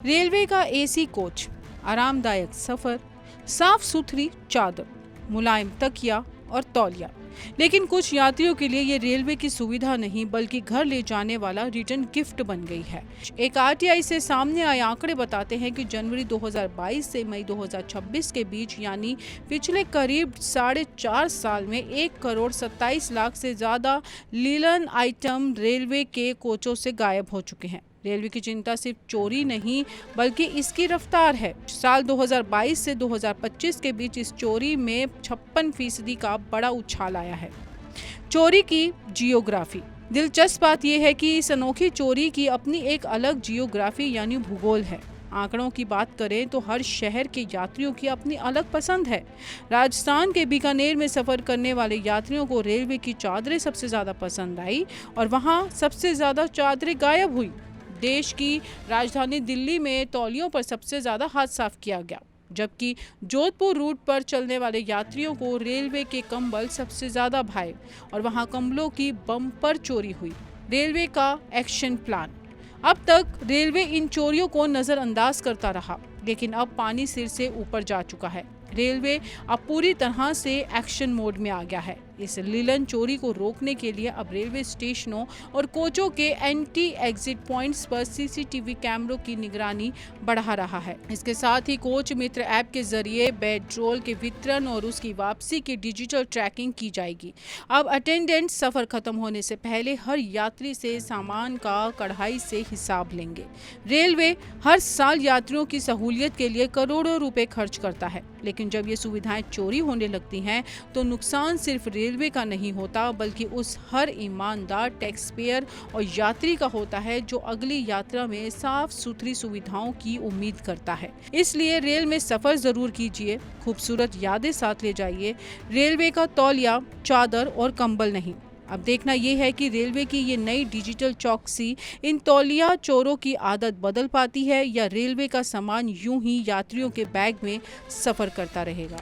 Railway का AC coach, आरामदायक सफर, साफ सुथरी चादर, मुलायम तकिया और तौलिया। लेकिन कुछ यात्रियों के लिए ये रेलवे की सुविधा नहीं बल्कि घर ले जाने वाला रिटर्न गिफ्ट बन गई है। एक आरटीआई से सामने आए आंकड़े बताते हैं कि जनवरी 2022 से मई 2026 के बीच यानी पिछले करीब 4.5 साल में 1,27,00,000 से ज्यादा लीलन आइटम रेलवे के कोचों से गायब हो चुके हैं। रेलवे की चिंता सिर्फ चोरी नहीं बल्कि इसकी रफ्तार है। साल 2022 से 2025 के बीच इस चोरी में 56% का बड़ा उछाल आया है। चोरी की जियोग्राफी। दिलचस्प बात यह है कि इस अनोखी चोरी की अपनी एक अलग जियोग्राफी यानी भूगोल है। आंकड़ों की बात करें तो हर शहर के यात्रियों की अपनी अलग पसंद है। राजस्थान के बीकानेर में सफर करने वाले यात्रियों को रेलवे की चादरें सबसे ज्यादा पसंद आई और वहां सबसे ज्यादा चादरें गायब हुई। देश की राजधानी दिल्ली में तौलियों पर सबसे ज्यादा हाथ साफ किया गया, जबकि जोधपुर रूट पर चलने वाले यात्रियों को रेलवे के कंबल सबसे ज्यादा भाए और वहां कंबलों की बम्पर चोरी हुई। रेलवे का एक्शन प्लान। अब तक रेलवे इन चोरियों को नजरअंदाज करता रहा, लेकिन अब पानी सिर से ऊपर जा चुका है। रेलवे अब पूरी तरह से एक्शन मोड में आ गया है। इस लीलन चोरी को रोकने के लिए अब रेलवे स्टेशनों और कोचों के एंटी एग्जिट पॉइंट्स पर सीसीटीवी कैमरों की निगरानी बढ़ा रहा है। इसके साथ ही कोच मित्र ऐप के जरिए पेट्रोल के वितरण और उसकी वापसी की डिजिटल ट्रैकिंग की जाएगी। अब अटेंडेंट सफर खत्म होने से पहले हर यात्री से सामान का कड़ाई से हिसाब लेंगे। रेलवे हर साल यात्रियों की सहूलियत के लिए करोड़ों रुपए खर्च करता है, लेकिन जब ये सुविधाएं चोरी होने लगती हैं तो नुकसान सिर्फ रेलवे का नहीं होता बल्कि उस हर ईमानदार टैक्स पेयर और यात्री का होता है जो अगली यात्रा में साफ सुथरी सुविधाओं की उम्मीद करता है। इसलिए रेल में सफर जरूर कीजिए, खूबसूरत यादें साथ ले जाइए। रेलवे का तौलिया, चादर और कंबल नहीं। अब देखना यह है कि रेलवे की ये नई डिजिटल चौकसी इन तौलिया चोरों की आदत बदल पाती है या रेलवे का सामान यूं ही यात्रियों के बैग में सफर करता रहेगा।